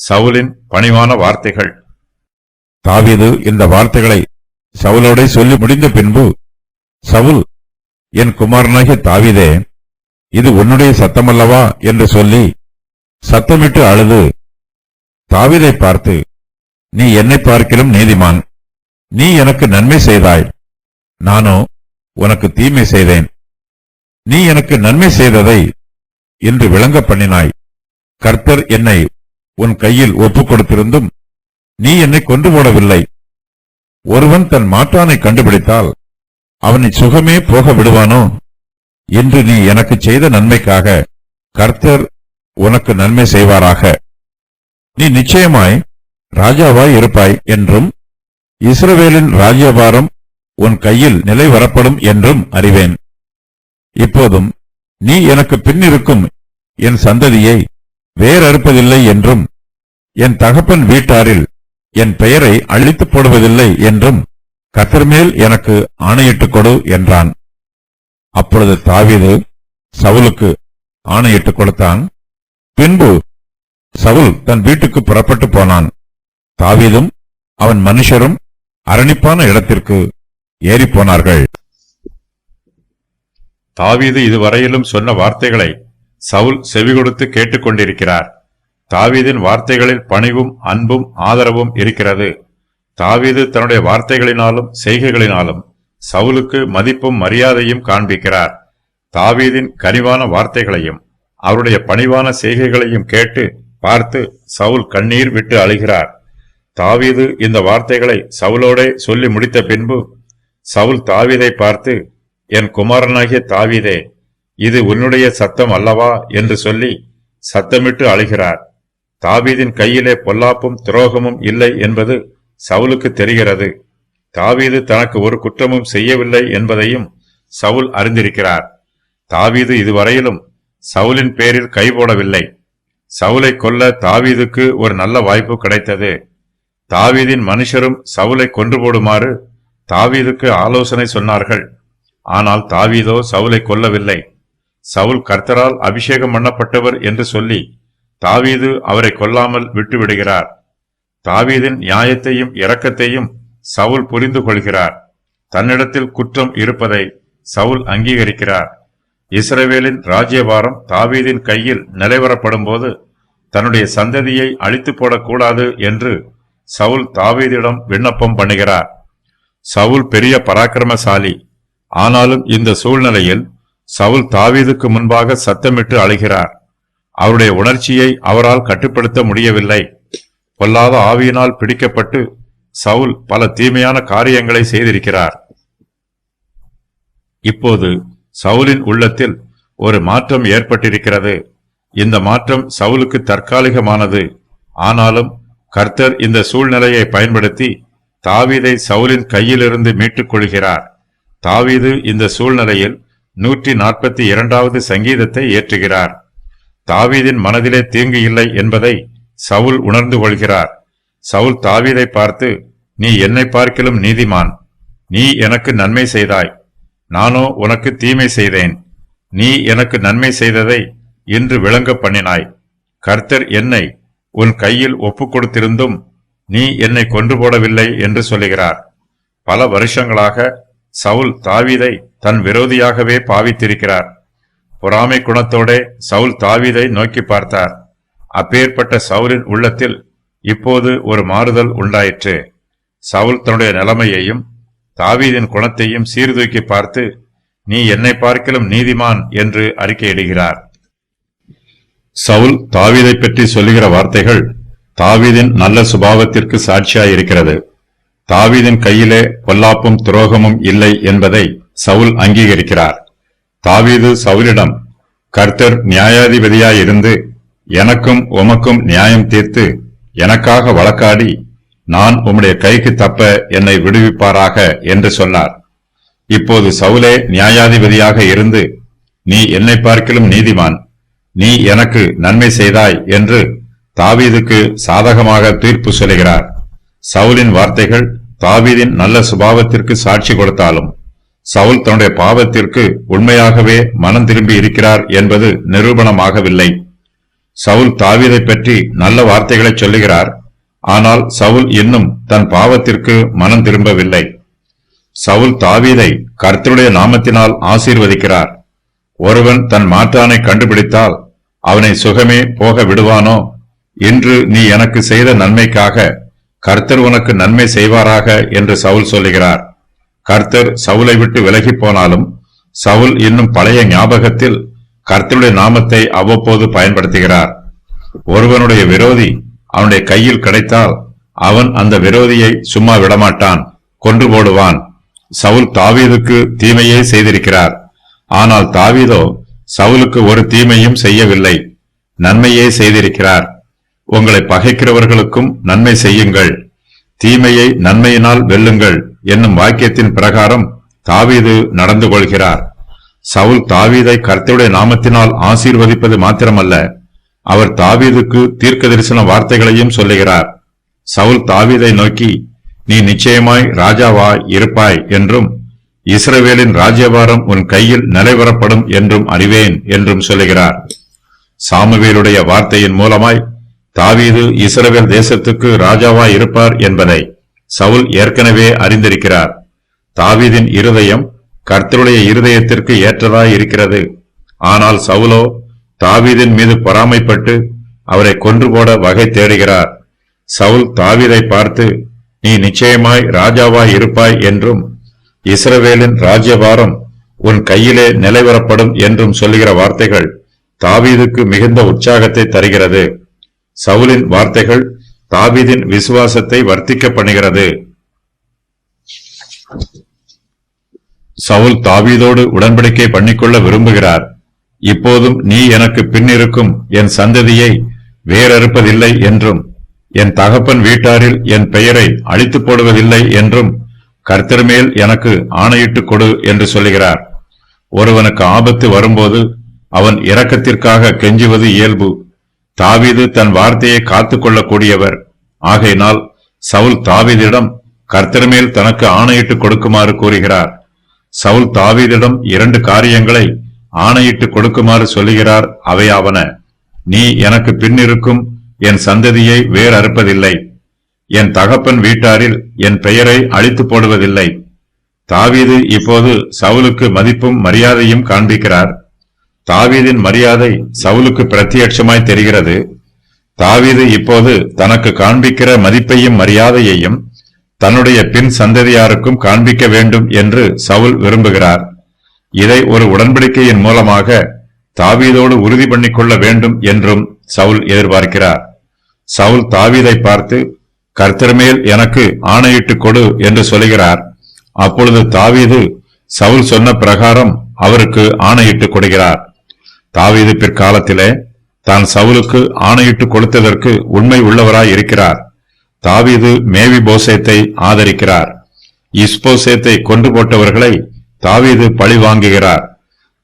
சவுலின் பணிவான வார்த்தைகள். தாவீது இந்த வார்த்தைகளை சவுலோடே சொல்லி முடிந்த பின்பு, சவுல், என் குமாரனாகிய தாவீதே, இது உன்னுடைய சத்தமல்லவா என்று சொல்லி சத்தமிட்டு அழுது தாவீதை பார்த்து, நீ என்னை பார்க்கிலும் நீதிமான். நீ எனக்கு நன்மை செய்தாய், நானோ உனக்கு தீமை செய்தேன். நீ எனக்கு நன்மை செய்ததை இன்று விளங்க பண்ணினாய். கர்த்தர் என்னை உன் கையில் ஒப்புக் கொடுத்திருந்தும் நீ என்னை கொன்று போடவில்லை. ஒருவன் தன் மாற்றானை கண்டுபிடித்தால் அவனை சுகமே போக விடுவானோ? இன்று நீ எனக்கு செய்த நன்மைக்காக கர்த்தர் உனக்கு நன்மை செய்வாராக. நீ நிச்சயமாய் ராஜாவாய் இருப்பாய் என்றும் இஸ்ரவேலின் ராஜ்யபாரம் உன் கையில் நிலை வரப்படும் என்றும் அறிவேன். இப்போதும் நீ எனக்கு பின்னிருக்கும் என் சந்ததியை வேறறுப்பதில்லை என்றும் என் தகப்பன் வீட்டாரில் என் பெயரை அழித்துப் போடுவதில்லை என்றும் கர்த்தர் மேல் எனக்கு ஆணையிட்டுக் கொடு என்றான். அப்பொழுது தாவீது சவுலுக்கு ஆணையிட்டுக் கொடுத்தான். பின்பு சவுல் தன் வீட்டுக்கு புறப்பட்டு போனான். தாவீதும் அவன் மனுஷரும் அரணிப்பான இடத்திற்கு ஏறிப்போனார்கள். தாவீது இதுவரையிலும் சொன்ன வார்த்தைகளை சவுல் செவிகொடுத்து கேட்டுக்கொண்டிருக்கிறார். தாவீதின் வார்த்தைகளில் பணிவும் அன்பும் ஆதரவும் இருக்கிறது. தாவீது தன்னுடைய வார்த்தைகளினாலும் செய்கைகளினாலும் சவுலுக்கு மதிப்பும் மரியாதையும் காண்பிக்கிறார். தாவீதின் கனிவான வார்த்தைகளையும் அவருடைய பணிவான செய்கைகளையும் கேட்டு பார்த்து சவுல் கண்ணீர் விட்டு அழுகிறார். தாவீது இந்த வார்த்தைகளை சவுலோடே சொல்லி முடித்த பின்பு சவுல் தாவீதை பார்த்து, என் குமாரனாகிய தாவீதே, இது உன்னுடைய சத்தம் அல்லவா என்று சொல்லி சத்தமிட்டு அழுகிறார். தாவீதின் கையிலே பொல்லாப்பும் துரோகமும் இல்லை என்பது சவுலுக்கு தெரிகிறது. தாவீது தனக்கு ஒரு குற்றமும் செய்யவில்லை என்பதையும் சவுல் அறிந்திருக்கிறார். தாவீது இதுவரையிலும் சவுலின் பேரில் கைபோடவில்லை. சவுலை கொல்ல தாவீதுக்கு ஒரு நல்ல வாய்ப்பு கிடைத்தது. தாவீதின் மனுஷரும் சவுலை கொன்று போடுமாறு தாவீதுக்கு ஆலோசனை சொன்னார்கள். ஆனால் தாவீதோ சவுலை கொல்லவில்லை. சவுல் கர்த்தரால் அபிஷேகம் பண்ணப்பட்டவர் என்று சொல்லி தாவீது அவரை கொல்லாமல் விட்டுவிடுகிறார். தாவீதின் நியாயத்தையும் இரக்கத்தையும் சவுல் புரிந்து கொள்கிறார். தன்னிடத்தில் குற்றம் இருப்பதை சவுல் அங்கீகரிக்கிறார். இஸ்ரவேலின் ராஜ்யபாரம் தாவீதின் கையில் நிலைவரப்படும் போது தன்னுடைய சந்ததியை அழித்து போடக்கூடாது என்று சவுல் தாவீதிடம் விண்ணப்பம் பண்ணுகிறார். சவுல் பெரிய பராக்கிரமசாலி. ஆனாலும் இந்த சூழ்நிலையில் சவுல் தாவீதுக்கு முன்பாக சத்தமிட்டு அழுகிறார். அவருடைய உணர்ச்சியை அவரால் கட்டுப்படுத்த முடியவில்லை. பொல்லாத ஆவியினால் பிடிக்கப்பட்டு சவுல் பல தீமையான காரியங்களை செய்திருக்கிறார். இப்போது சவுலின் உள்ளத்தில் ஒரு மாற்றம் ஏற்பட்டிருக்கிறது. இந்த மாற்றம் சவுலுக்கு தற்காலிகமானது. ஆனாலும் கர்த்தர் இந்த சூழ்நிலையை பயன்படுத்தி தாவீதை சவுலின் கையிலிருந்து மீட்டுக் கொள்கிறார். தாவீது இந்த சூழ்நிலையில் 142வது சங்கீதத்தை ஏற்றுகிறார். தாவீதின் மனதிலே தீங்கு இல்லை என்பதை சவுல் உணர்ந்து கொள்கிறார். சவுல் தாவீதை பார்த்து, நீ என்னை பார்க்கிலும் நீதிமான். நீ எனக்கு நன்மை செய்தாய், நானோ உனக்கு தீமை செய்தேன். நீ எனக்கு நன்மை செய்ததை இன்று விளங்க பண்ணினாய். கர்த்தர் என்னை உன் கையில் ஒப்புக் கொடுத்திருந்தும் நீ என்னை கொன்று போடவில்லை என்று சொல்லுகிறார். பல வருஷங்களாக சவுல் தாவீதை தன் விரோதியாகவே பாவித்திருக்கிறார். பொறாமை குணத்தோட சவுல் தாவீதை நோக்கி பார்த்தார். அப்பேற்பட்ட சவுலின் உள்ளத்தில் இப்போது ஒரு மாறுதல் உண்டாயிற்று. சவுல் தன்னுடைய நிலைமையையும் தாவீதின் குணத்தையும் சீர்தூக்கி பார்த்து, நீ என்னை பார்க்கிலும் நீதிமான் என்று அறிக்கையிடுகிறார். சவுல் தாவீதை பற்றி சொல்லுகிற வார்த்தைகள் தாவீதின் நல்ல சுபாவத்திற்கு சாட்சியாயிருக்கிறது. தாவீதின் கையிலே பொல்லாப்பும் துரோகமும் இல்லை என்பதை சவுல் அங்கீகரிக்கிறார். தாவீது சவுலிடம், கர்த்தர் நியாயாதிபதியாயிருந்து எனக்கும் உமக்கும் நியாயம் தீர்த்து எனக்காக வழக்காடி நான் உம்முடைய கைக்கு தப்ப என்னை விடுவிப்பாராக என்று சொன்னார். இப்போது சவுலே நியாயாதிபதியாக இருந்து, நீ என்னை பார்க்கிலும் நீதிமான், நீ எனக்கு நன்மை செய்தாய் என்று தாவீதுக்கு சாதகமாக தீர்ப்பு சொல்லுகிறார். சவுலின் வார்த்தைகள் தாவீதின் நல்ல சுபாவத்திற்கு சாட்சி கொடுத்தாலும் சவுல் தன்னுடைய பாவத்திற்கு உண்மையாகவே மனம் திரும்பி இருக்கிறார் என்பது நிரூபணமாகவில்லை. சவுல் தாவீதை பற்றி நல்ல வார்த்தைகளை சொல்லுகிறார். ஆனால் சவுல் இன்னும் தன் பாவத்திற்கு மனம் திரும்பவில்லை. சவுல் தாவீதை கர்த்தருடைய நாமத்தினால் ஆசீர்வதிக்கிறார். ஒருவன் தன் மாற்றானை கண்டுபிடித்தால் அவனை சுகமே போக விடுவானோ? இன்று நீ எனக்கு செய்த நன்மைக்காக கர்த்தர் உனக்கு நன்மை செய்வாராக என்று சவுல் சொல்லுகிறார். கர்த்தர் சவுலை விட்டு விலகி போனாலும் சவுல் இன்னும் பழைய ஞாபகத்தில் கர்த்தருடைய நாமத்தை அவ்வப்போது பயன்படுத்துகிறார். ஒருவனுடைய விரோதி அவனுடைய கையில் கிடைத்தால் அவன் அந்த விரோதியை சும்மா விடமாட்டான், கொன்று போடுவான். சவுல் தாவீதுக்கு தீமையே செய்திருக்கிறார். ஆனால் தாவீதோ சவுலுக்கு ஒரு தீமையும் செய்யவில்லை, நன்மையே செய்திருக்கிறார். உங்களை பகைக்கிறவர்களுக்கும் நன்மை செய்யுங்கள், தீமையை நன்மையினால் வெல்லுங்கள் என்னும் வாக்கியத்தின் பிரகாரம் தாவீது நடந்து கொள்கிறார். சவுல் தாவீதை கர்த்தருடைய நாமத்தினால் ஆசீர்வதிப்பது மாத்திரமல்ல, அவர் தாவீதுக்கு தீர்க்க தரிசன வார்த்தைகளையும் சொல்லுகிறார். சவுல் தாவீதை நோக்கி, நீ நிச்சயமாய் ராஜாவாய் இருப்பாய் என்றும் இஸ்ரவேலின் ராஜ்யபாரம் உன் கையில் நிலைவரப்படும் என்றும் அறிவேன் என்றும் சொல்லுகிறார். சாமுவேலுடைய வார்த்தையின் மூலமாய் தாவீது இஸ்ரவேல் தேசத்துக்கு ராஜாவாய் இருப்பார் என்பதை சவுல் ஏற்கனவே அறிந்திருக்கிறார். தாவீதின் இருதயம் கர்த்தருடைய இருதயத்திற்கு ஏற்றதாய் இருக்கிறது. ஆனால் சவுலோ தாவீதின் மீது பொறாமைப்பட்டு அவரை கொன்று போட வகை தேடுகிறார். சவுல் தாவீதை பார்த்து, நீ நிச்சயமாய் ராஜாவாய் இருப்பாய் என்றும் இஸ்ரவேலின் ராஜ்யபாரம் உன் கையிலே நிலைவரப்படும் என்றும் சொல்லுகிற வார்த்தைகள் தாவீதுக்கு மிகுந்த உற்சாகத்தை தருகிறது. சவுலின் வார்த்தைகள் தாவீதின் விசுவாசத்தை வர்த்திக்க பண்ணுகிறது. சவுல் தாவீதோடு உடன்படிக்கை பண்ணிக்கொள்ள விரும்புகிறார். இப்போதும் நீ எனக்கு பின்னிருக்கும் என் சந்ததியை வேறறுப்பதில்லை என்றும் என் தகப்பன் வீட்டாரில் என் பெயரை அழித்து போடுவதில்லை என்றும் கர்த்தர் மேல் எனக்கு ஆணையிட்டு கொடு என்று சொல்லுகிறார். ஒருவனுக்கு ஆபத்து வரும்போது அவன் இரக்கத்திற்காக கெஞ்சுவது இயல்பு. தாவீது தன் வார்த்தையை காத்துக்கொள்ளக்கூடியவர். ஆகையினால் சவுல் தாவீதிடம் கர்த்தர் மேல் தனக்கு ஆணையிட்டு கொடுக்குமாறு கூறுகிறார். சவுல் தாவீதிடம் 2 காரியங்களை ஆணையிட்டு கொடுக்குமாறு சொல்லுகிறார். அவையாவன, நீ எனக்கு பின்னிருக்கும் என் சந்ததியை வேர் அறுப்பதில்லை, என் தகப்பன் வீட்டாரில் என் பெயரை அழித்து போடுவதில்லை. தாவீது இப்போது சவுலுக்கு மதிப்பும் மரியாதையும் காண்பிக்கிறார். தாவீதின் மரியாதை சவுலுக்கு பிரத்யட்சமாய் தெரிகிறது. தாவீது இப்போது தனக்கு காண்பிக்கிற மதிப்பையும் மரியாதையையும் தன்னுடைய பின் சந்ததியாருக்கும் காண்பிக்க வேண்டும் என்று சவுல் விரும்புகிறார். இதை ஒரு உடன்படிக்கையின் மூலமாக தாவீதோடு உறுதி பண்ணிக்கொள்ள வேண்டும் என்றும் சவுல் எதிர்பார்க்கிறார். சவுல் தாவீதை பார்த்து, கர்த்தர் மேல் எனக்கு ஆணையிட்டு கொடு என்று சொல்லுகிறார். அப்பொழுது தாவீது சவுல் சொன்ன பிரகாரம் அவருக்கு ஆணையிட்டு கொடுக்கிறார். தாவீது பிற்காலத்திலே தான் சவுலுக்கு ஆணையிட்டு கொடுத்ததற்கு உண்மை உள்ளவராய் இருக்கிறார். தாவீது மேவி போசேத்தை ஆதரிக்கிறார். இஸ்போசேத்தை கொண்டு போட்டவர்களை தாவீது பழி வாங்குகிறார்.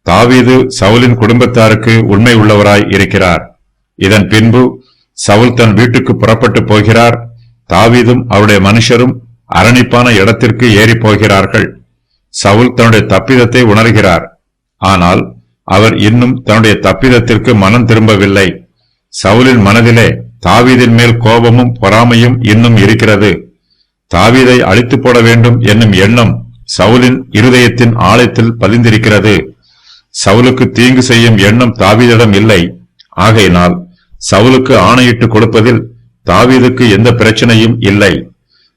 தாவீது சவுலின் குடும்பத்தாருக்கு உண்மை உள்ளவராய் இருக்கிறார். இதன் பின்பு சவுல் தன் வீட்டுக்கு புறப்பட்டு போகிறார். தாவீதும் அவருடைய மனுஷரும் அரணிப்பான இடத்திற்கு ஏறி போகிறார்கள். சவுல் தன்னுடைய தப்பிதத்தை உணர்கிறார். ஆனால் அவர் இன்னும் தன்னுடைய தப்பிதத்திற்கு மனம் திரும்பவில்லை. சவுலின் மனதிலே தாவீதின் மேல் கோபமும் பொறாமையும் இன்னும் இருக்கிறது. தாவீதை அழித்து போட வேண்டும் என்னும் எண்ணம் சவுலின் இருதயத்தின் ஆழத்தில் பதிந்திருக்கிறது. சவுலுக்கு தீங்கு செய்யும் எண்ணம் தாவீதிடம் இல்லை. ஆகையினால் சவுலுக்கு ஆணையிட்டு கொடுப்பதில் தாவீதுக்கு எந்த பிரச்சனையும் இல்லை.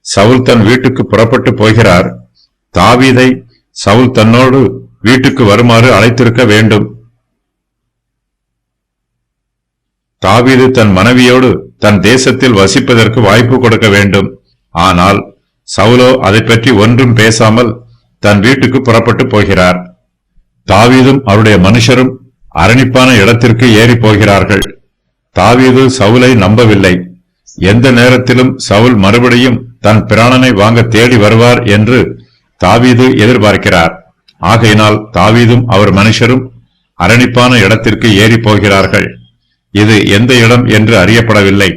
சவுல் தன் வீட்டுக்கு புறப்பட்டு போகிறார். தாவீதை சவுல் தன்னோடு வீட்டுக்கு வருமாறு அழைத்திருக்க வேண்டும். தாவீது தன் மனைவியோடு தன் தேசத்தில் வசிப்பதற்கு வாய்ப்பு கொடுக்க வேண்டும். ஆனால் சவுலோ அதை பற்றி ஒன்றும் பேசாமல் தன் வீட்டுக்கு புறப்பட்டு போகிறார். தாவீதும் அவருடைய மனுஷரும் அரணிப்பான இடத்திற்கு ஏறி போகிறார்கள். தாவீது சவுலை நம்பவில்லை. எந்த நேரத்திலும் சவுல் மறுபடியும் தன் பிராணனை வாங்க தேடி வருவார் என்று தாவீது எதிர்பார்க்கிறார். ஆகையினால் தாவீதும் அவர் மனுஷரும் அரணிப்பான இடத்திற்கு ஏறி போகிறார்கள். இது எந்த இடம் என்று அறியப்படவில்லை.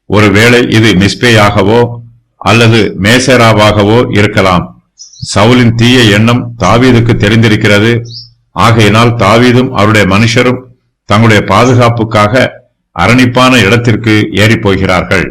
ஒருவேளை இது மிஸ்பேயாகவோ அல்லது மேசேராவாகவோ இருக்கலாம். சவுலின் தீய எண்ணம் தாவீதுக்கு தெரிந்திருக்கிறது. ஆகையினால் தாவீதும் அவருடைய மனுஷரும் தங்களுடைய பாதுகாப்புக்காக அரணிப்பான இடத்திற்கு ஏறிப் போகிறார்கள்.